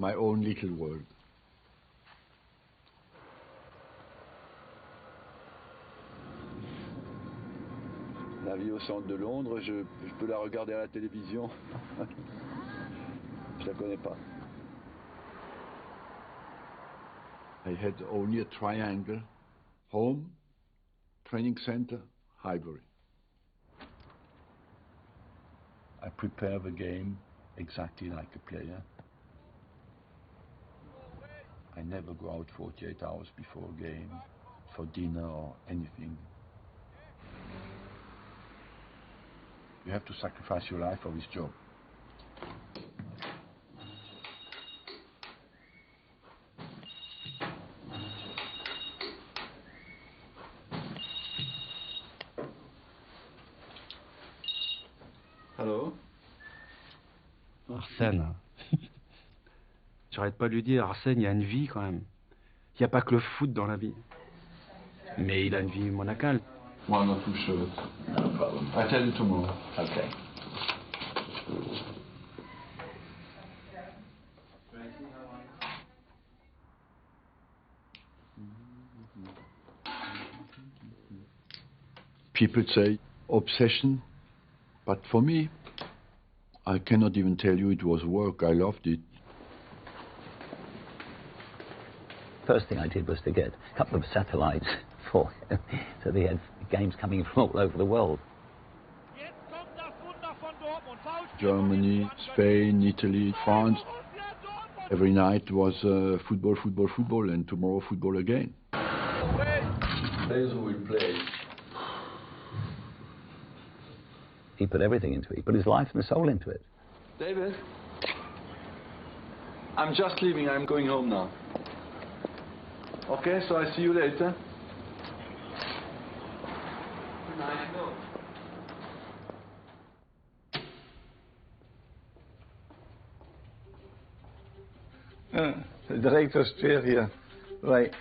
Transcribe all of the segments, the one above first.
my own little world. La vie au centre de Londres, je peux la regarder à la télévision. Je la connais pas. I had only a triangle: home, training center, Highbury. I prepare the game exactly like a player. I never go out 48 hours before a game for dinner or anything. You have to sacrifice your life for this job. Hello? Arsène. J'arrête pas de lui dire, Arsène, il y a une vie quand même. Il n'y a pas que le foot dans la vie. Mais il a une vie monacale. One or two shirts. No problem. I'll tell you tomorrow. Okay. People say obsession, but for me, I cannot even tell you it was work. I loved it. First thing I did was to get a couple of satellites for him, so they had games coming from all over the world. Germany, Spain, Italy, France. Every night was football, football, football, and tomorrow football again. Players who will play. He put everything into it. He put his life and soul into it. David, I'm just leaving. I'm going home now. Okay, so I see you later. The director's chair here. Right.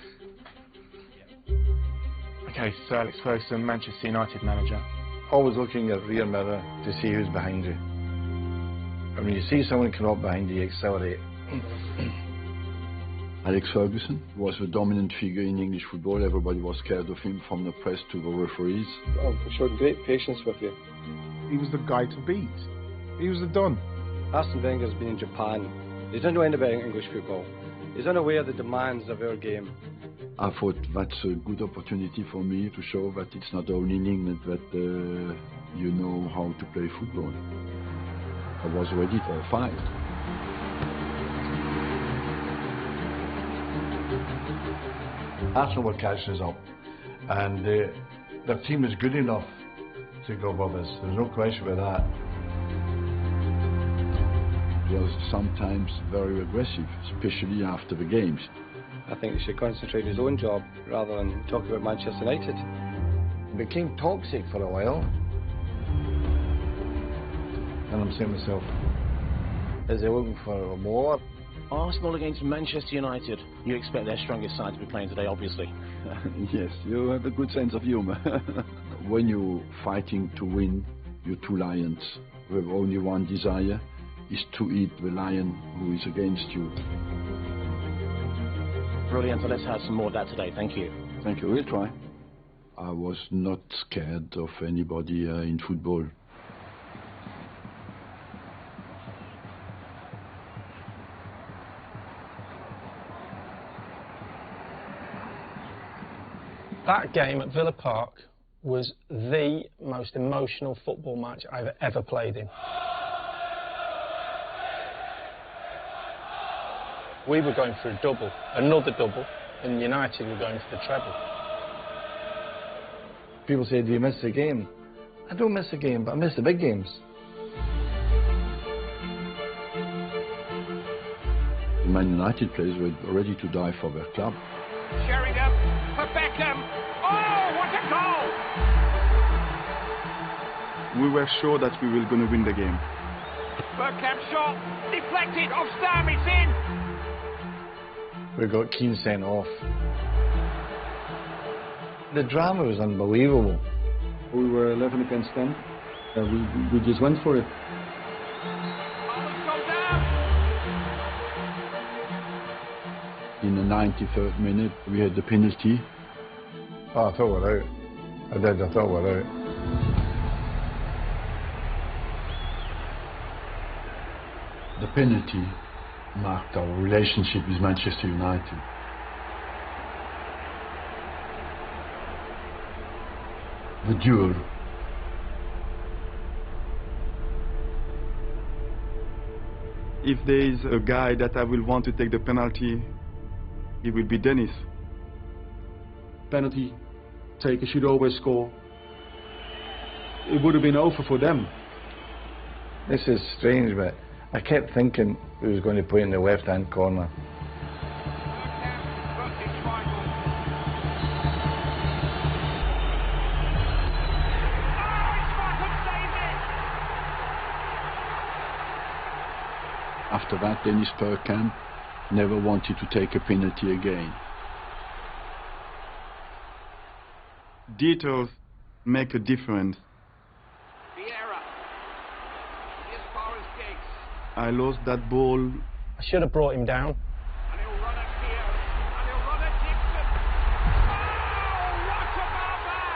Okay, Sir Alex Ferguson, Manchester United manager. Always looking at the rear mirror to see who's behind you. And when you see someone come up behind you, you accelerate. Alex Ferguson was the dominant figure in English football. Everybody was scared of him, from the press to the referees. I've showed great patience with you. He was the guy to beat. He was the Don. Arsène Wenger's been in Japan. He doesn't know anything about English football. He's unaware of the demands of our game. I thought that's a good opportunity for me to show that it's not only in England that you know how to play football. I was ready for a fight. Arsenal were catching us up, and their team is good enough to go above us. There's no question about that. It was sometimes very aggressive, especially after the games. I think he should concentrate on his own job rather than talk about Manchester United. It became toxic for a while. And I'm saying to myself, is he looking for more? Arsenal against Manchester United. You expect their strongest side to be playing today, obviously. Yes, you have a good sense of humor. When you're fighting to win, you're two lions with only one desire, is to eat the lion who is against you. Brilliant, so let's have some more of that today, thank you. Thank you, we'll try. I was not scared of anybody in football. That game at Villa Park was the most emotional football match I've ever played in. We were going for a double, another double, and United were going for the treble. People say, do you miss the game? I don't miss the game, but I miss the big games. The Man United players were ready to die for their club. Sheringham for Beckham. Oh, what a goal! We were sure that we were going to win the game. Bergkamp shot, deflected, off Stam, it's in! We got Keane sent off. The drama was unbelievable. We were 11 against them. We just went for it. In the 93rd minute, we had the penalty. Oh, I thought we're out. I thought we're out. The penalty marked our relationship with Manchester United. The duel. If there is a guy that I will want to take the penalty, it will be Dennis. Penalty taker should always score. It would have been over for them. This is strange, but I kept thinking he was going to play in the left-hand corner. After that, Dennis Bergkamp never wanted to take a penalty again. Details make a difference. I lost that ball. I should have brought him down. And he'll run at Pierce. And he'll run at Dixon. Oh, what about that?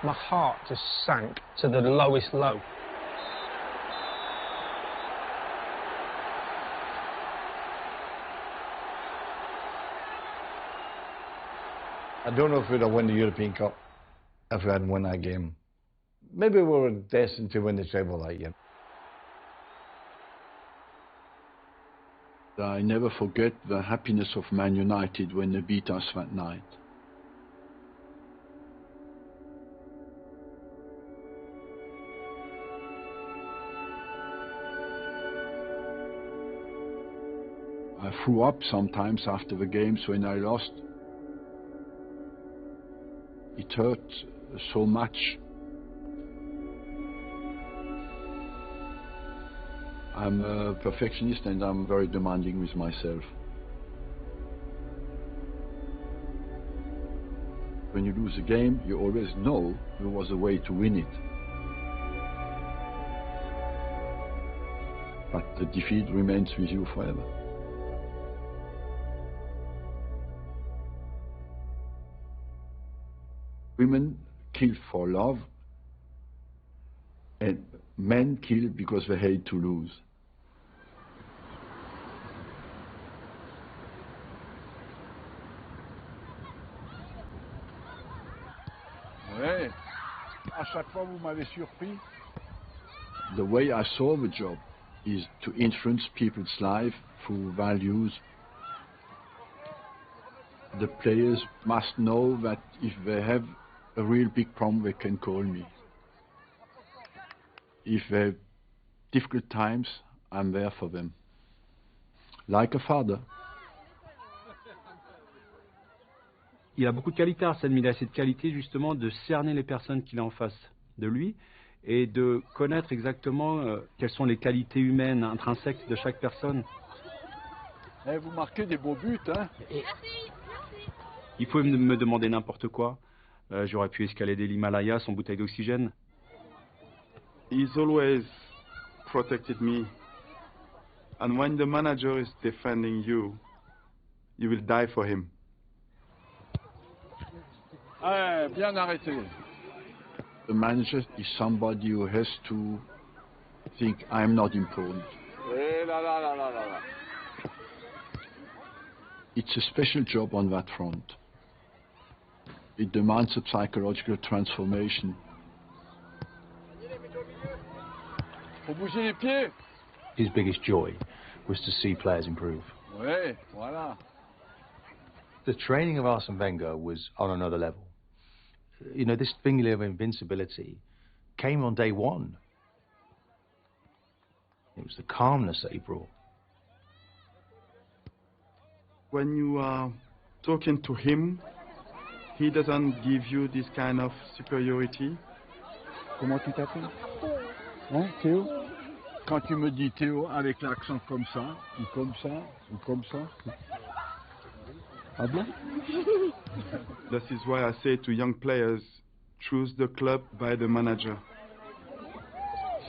My heart just sank to the lowest low. I don't know if we'd have won the European Cup if we hadn't won that game. Maybe we were destined to win the treble that year. I never forget the happiness of Man United when they beat us that night. I threw up sometimes after the games when I lost. It hurt so much. I'm a perfectionist and I'm very demanding with myself. When you lose a game, you always know there was a way to win it. But the defeat remains with you forever. Women kill for love, and men kill because they hate to lose. Ouais. À chaque fois, vous m'avez surpris. The way I saw the job is to influence people's life through values. The players must know that if they have a real big problem, they can call me. If they have difficult times, I'm there for them. Like a father. Il a beaucoup de qualités, Arsène, mais il a cette qualité justement de cerner les personnes qu'il a en face de lui et de connaître exactement quelles sont les qualités humaines intrinsèques de chaque personne. Eh, vous marquez des beaux buts, hein? Il faut me demander n'importe quoi. J'aurais pu escalader l'Himalaya sans bouteille d'oxygène. He's always protected me. And when the manager is defending you, you will die for him. Eh, bien arrêté. The manager is somebody who has to think I'm not important. Eh là là là là là là. It's a special job on that front. It demands a psychological transformation. Faut bouger les pieds. His biggest joy was to see players improve. Ouais, voilà. The training of Arsène Wenger was on another level. You know, this thing of invincibility came on day one. It was the calmness that he brought. When you are talking to him, he doesn't give you this kind of superiority. Comment tu t'appelles? Hein, Théo? Quand tu me dis Théo avec l'accent comme ça, ou comme ça, ou comme ça. Ah bon? This is why I say to young players, choose the club by the manager.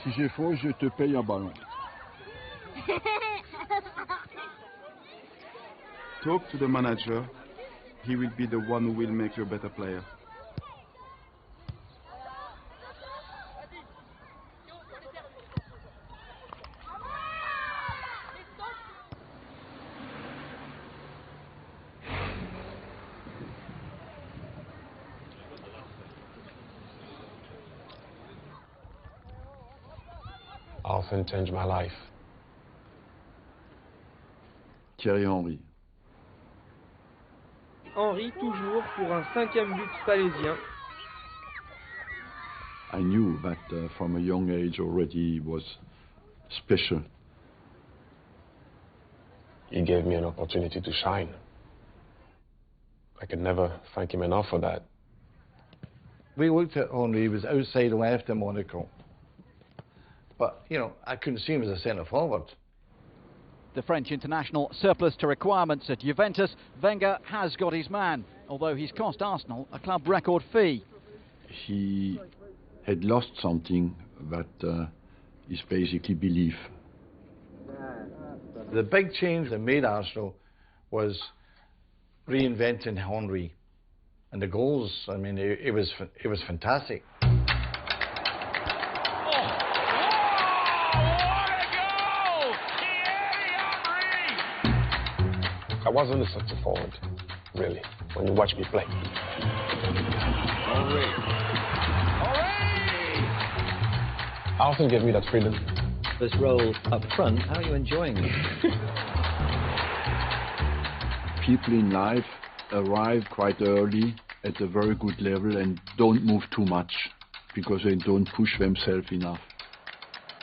Si j'ai faux, je te paye un ballon. talk to the manager. He will be the one who will make you a better player. Arsène changed my life. Thierry Henry. Henry toujours pour un 5e but palésien. I knew that from a young age already he was special. He gave me an opportunity to shine. I could never thank him enough for that. We looked at Henry, he was outside left in Monaco. But, you know, I couldn't see him as a centre forward. The French international surplus to requirements at Juventus. Wenger has got his man, although he's cost Arsenal a club record fee. He had lost something that is basically belief. The big change that made Arsenal was reinventing Henry. And the goals, I mean, it was fantastic. I wasn't a centre forward, really, when you watch me play. Arsène gave me that freedom. This role up front, how are you enjoying it? People in life arrive quite early at a very good level and don't move too much because they don't push themselves enough.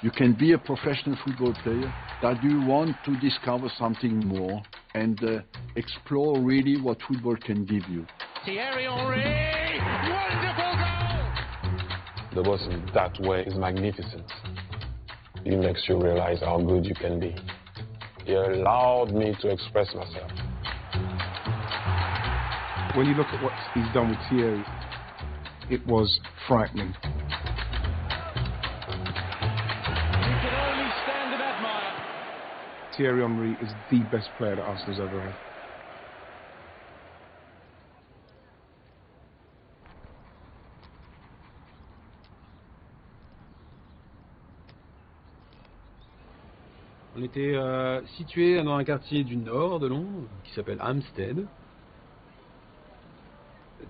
You can be a professional football player, but you want to discover something more and explore really what football can give you. Thierry Henry! Wonderful goal! The boss in that way is magnificent. He makes you realize how good you can be. He allowed me to express myself. When you look at what he's done with Thierry, it was frightening. Thierry Henry is the best player that Arsenal's ever had. On était situé dans un quartier du nord de Londres qui s'appelle Hampstead.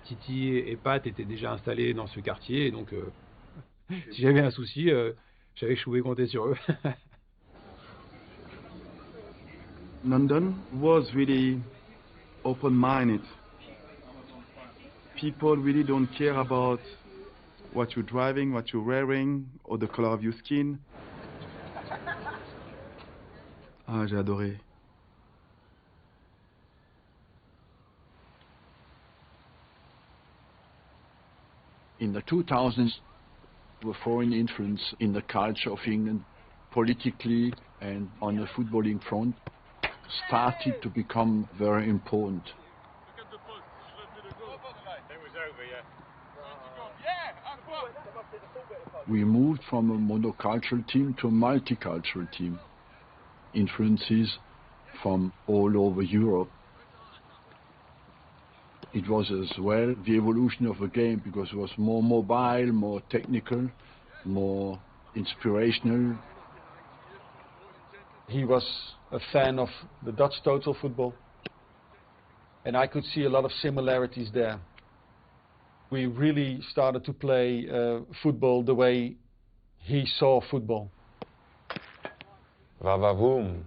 Titi et Pat étaient déjà installés dans ce quartier et donc si j'avais un souci, j'avais que je pouvais compter sur eux. London was really open-minded. People really don't care about what you're driving, what you're wearing, or the color of your skin. Ah, j'ai adoré. In the 2000s, the foreign influence in the culture of England, politically and on the footballing front, started to become very important. We moved from a monocultural team to a multicultural team. Influences from all over Europe. It was as well the evolution of the game because it was more mobile, more technical, more inspirational. He was a fan of the Dutch total football, and I could see a lot of similarities there. We really started to play football the way he saw football. Va-va-voom.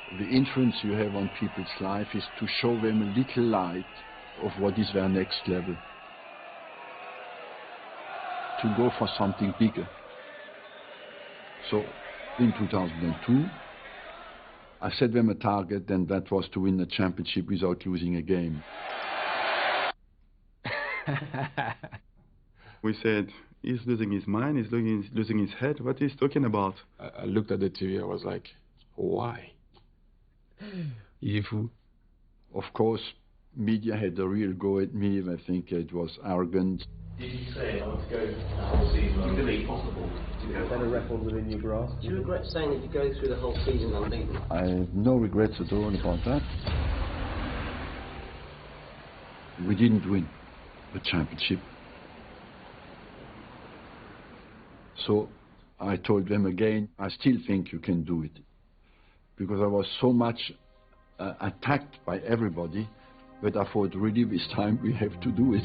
The influence you have on people's life is to show them a little light of what is their next level. To go for something bigger. So in 2002, I set them a target, and that was to win the championship without losing a game. We said, he's losing his mind, he's losing his head, what is he talking about? I looked at the TV, I was like, why? Of course, media had a real go at me. I think it was arrogant. Did you say I want to go the whole season? Do you believe it's possible to go? Set a record within your grasp? Do you regret saying that you go through the whole season unbeaten? I have no regrets at all about that. We didn't win the championship. So I told them again, I still think you can do it. Because I was so much attacked by everybody that I thought, really, this time we have to do it.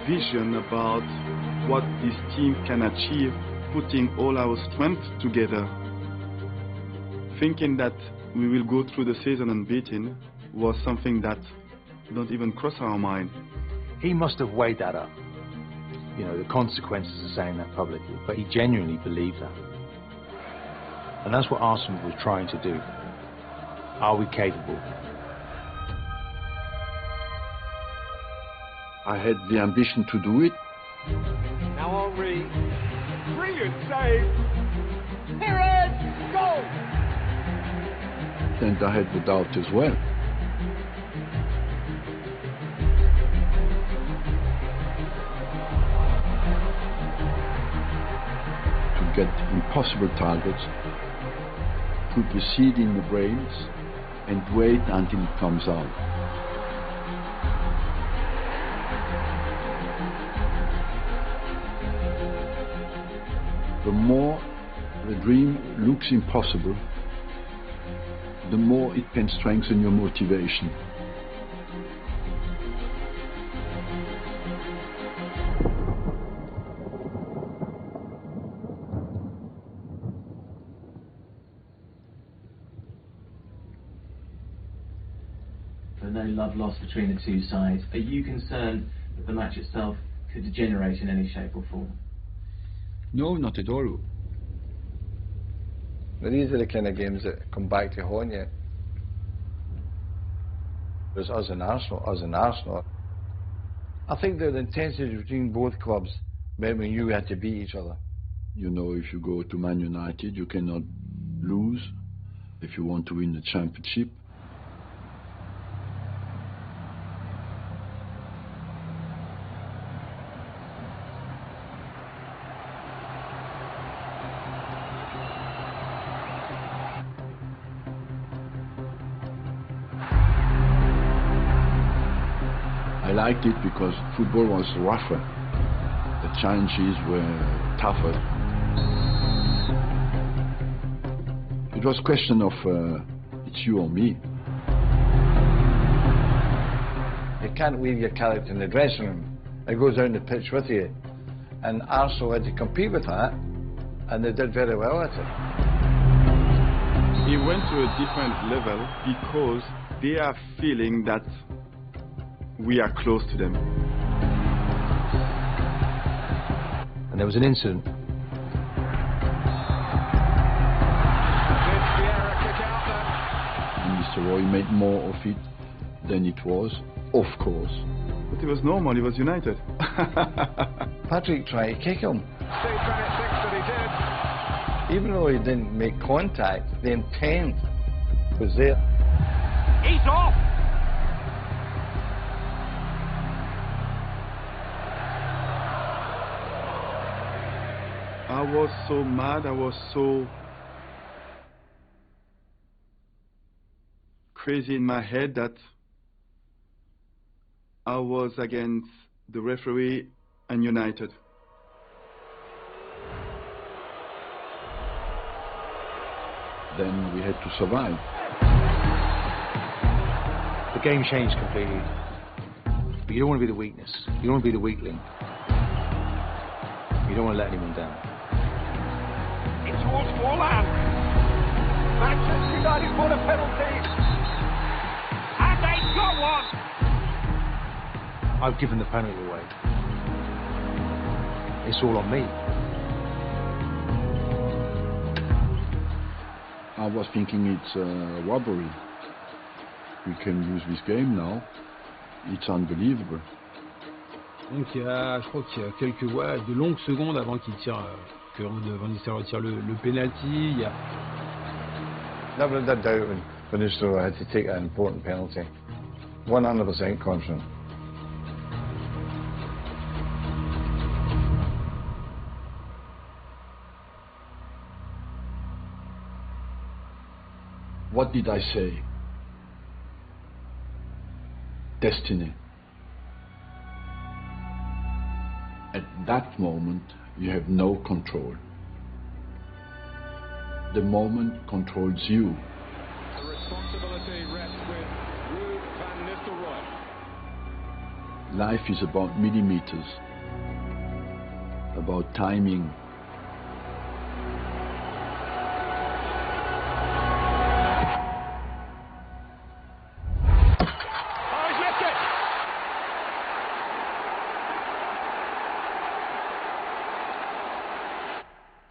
Vision about what this team can achieve, putting all our strength together. Thinking that we will go through the season unbeaten was something that don't even cross our mind. He must have weighed that up, you know, the consequences of saying that publicly, but he genuinely believed that. And that's what Arsenal was trying to do. Are we capable? I had the ambition to do it. Now Henry, brilliant save. Here is goal. And I had the doubt as well. To get impossible targets, put the seed in the brains and wait until it comes out. The more the dream looks impossible, the more it can strengthen your motivation. There no love lost between the two sides. Are you concerned that the match itself could degenerate in any shape or form? No, not at all. But these are the kind of games that come back to haunt you. There's us and Arsenal. I think the intensity between both clubs meant when you had to beat each other. You know, if you go to Man United, you cannot lose if you want to win the championship. I liked it because football was rougher. The challenges were tougher. It was a question of it's you or me. You can't leave your character in the dressing room. It goes down the pitch with you. And Arsenal had to compete with that, and they did very well at it. He went to a different level because they are feeling that we are close to them. And there was an incident. And Mr. Roy made more of it than it was, of course. But it was normal, he was United. Patrick tried to kick him. Steve Bennett thinks that he did. Even though he didn't make contact, the intent was there. He's off! I was so mad, I was so crazy in my head that I was against the referee and United. Then we had to survive. The game changed completely. But you don't want to be the weakness. You don't want to be the weakling. You don't want to let anyone down. In towards Forlan. Manchester United won a penalty. And they got one. I've given the penalty away. It's all on me. I was thinking it's a robbery. We can lose this game now. It's unbelievable. Donc je crois qu'il y a de longues secondes avant qu'il tire, que Van Nistelrooy retire le penalty. Never did doubt when Van Nistelrooy had to take an important penalty. 100% confident. What did I say? Destiny. At that moment, you have no control. The moment controls you. The responsibility rests with Van Nistelrooy. Life is about millimeters, about timing.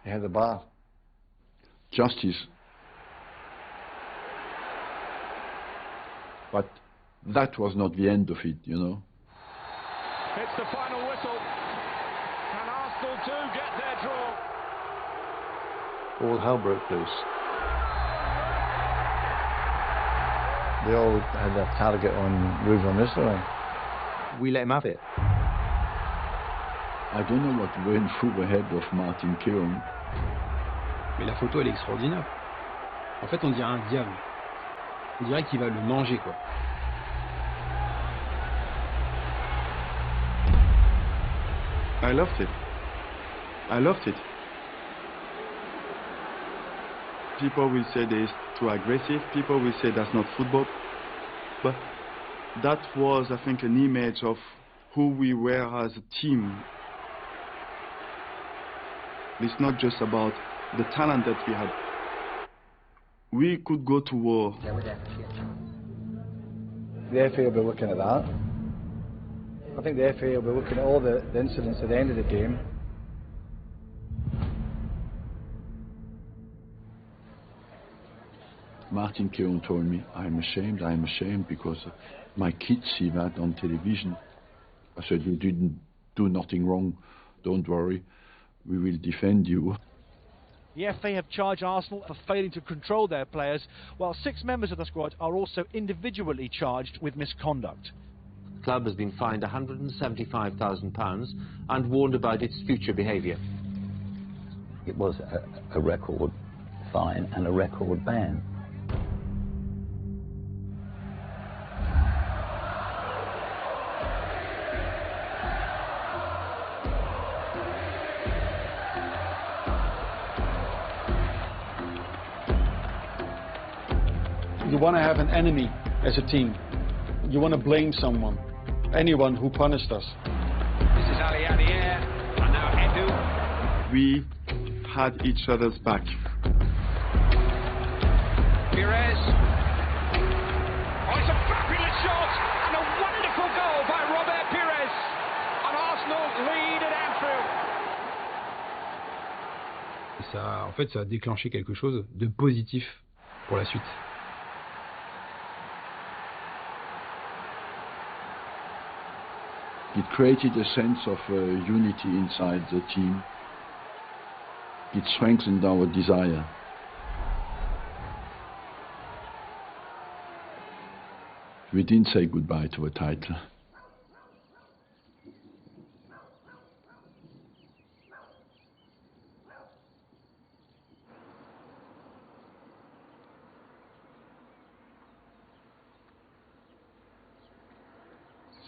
He had the bar. Justice. But that was not the end of it, you know. It's the final whistle. Can Arsenal do get their draw? All hell broke loose. They all had their target on Van Nistelrooy. We let him have it. I don't know what went through the head of Martin Keown. Mais la photo elle est extraordinaire. En fait on dirait un diable. On dirait qu'il va le manger quoi. I loved it. I loved it. People will say that it's too aggressive. People will say that's not football. But that was, I think, an image of who we were as a team. It's not just about the talent that we had. We could go to war. The FA will be looking at that. I think the FA will be looking at all the incidents at the end of the game. Martin Keown told me, I'm ashamed because my kids see that on television. I said, you didn't do nothing wrong, don't worry, we will defend you. The FA have charged Arsenal for failing to control their players, while 6 members of the squad are also individually charged with misconduct. The club has been fined £175,000 and warned about its future behaviour. It was a record fine and a record ban. You want to have an enemy as a team. You want to blame someone, anyone who punished us. This is Ali at the air, and now Edu. We had each other's back. Pires. Oh, it's a fabulous shot and a wonderful goal by Robert Pires. And Arsenal lead at Anfield. Ça, en fait, ça a déclenché quelque chose de positif pour la suite. It created a sense of unity inside the team. It strengthened our desire. We didn't say goodbye to a title.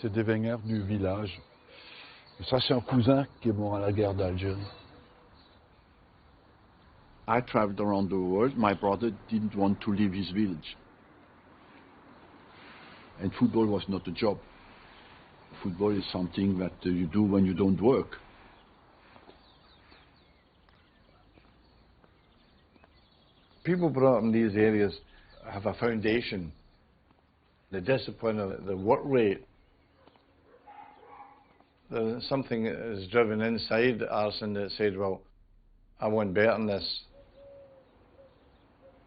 C'est des Wenger du village. Ça, c'est un cousin qui est mort à la guerre d'Algérie. I traveled around the world. My brother didn't want to leave his village. And football was not a job. Football is something that you do when you don't work. People brought up in these areas have a foundation, the discipline, the work rate. There's something that is driven inside Arsène that said, well, I want better than this.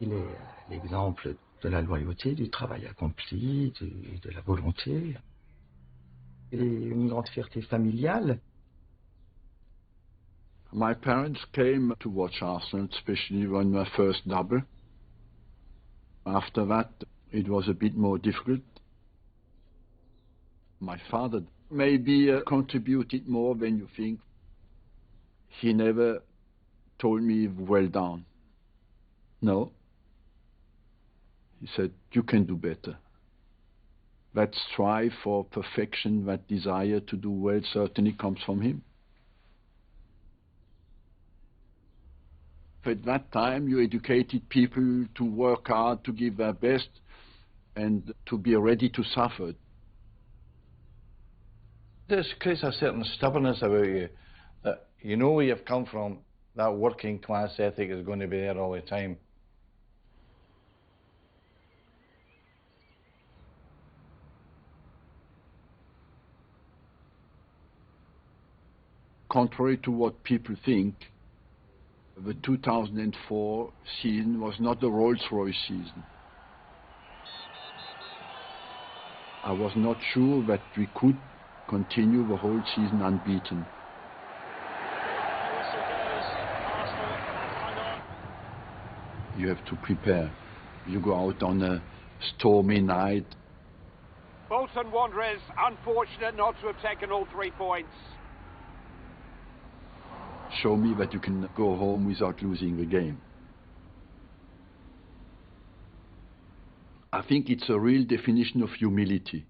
Il est l'exemple de la loyauté, du travail accompli, de la volonté. Il est une grande fierté familiale. My parents came to watch Arsenal, especially when my first double. After that, it was a bit more difficult. My father maybe contributed more than you think. He never told me, well done. No. He said, you can do better. That strive for perfection, that desire to do well certainly comes from him. At that time, you educated people to work hard, to give their best, and to be ready to suffer. This creates a certain stubbornness about you, that you know where you've come from, that working class ethic is going to be there all the time. Contrary to what people think, the 2004 season was not a Rolls-Royce season. I was not sure that we could continue the whole season unbeaten. You have to prepare. You go out on a stormy night. Bolton Wanderers, unfortunate not to have taken all 3 points. Show me that you can go home without losing the game. I think it's a real definition of humility.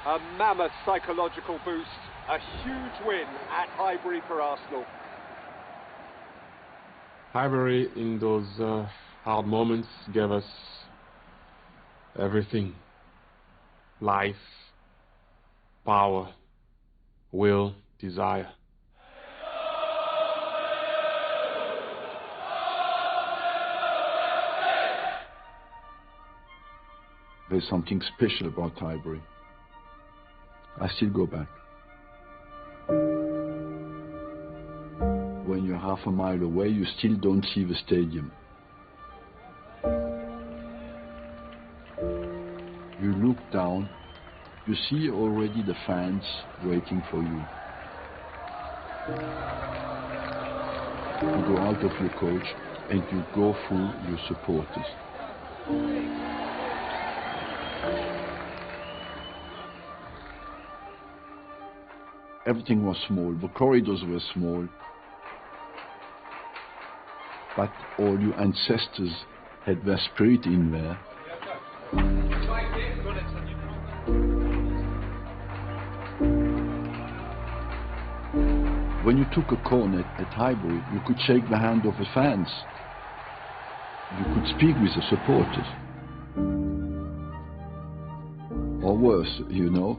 A mammoth psychological boost, a huge win at Highbury for Arsenal. Highbury in those hard moments gave us everything. Life, power, will, desire. There's something special about Highbury. I still go back. When you're half a mile away, you still don't see the stadium. You look down, you see already the fans waiting for you. You go out of your coach and you go through your supporters. Everything was small, the corridors were small, but all your ancestors had their spirit in there. When you took a corner at Highbury, you could shake the hand of the fans. You could speak with the supporters. Or worse, you know.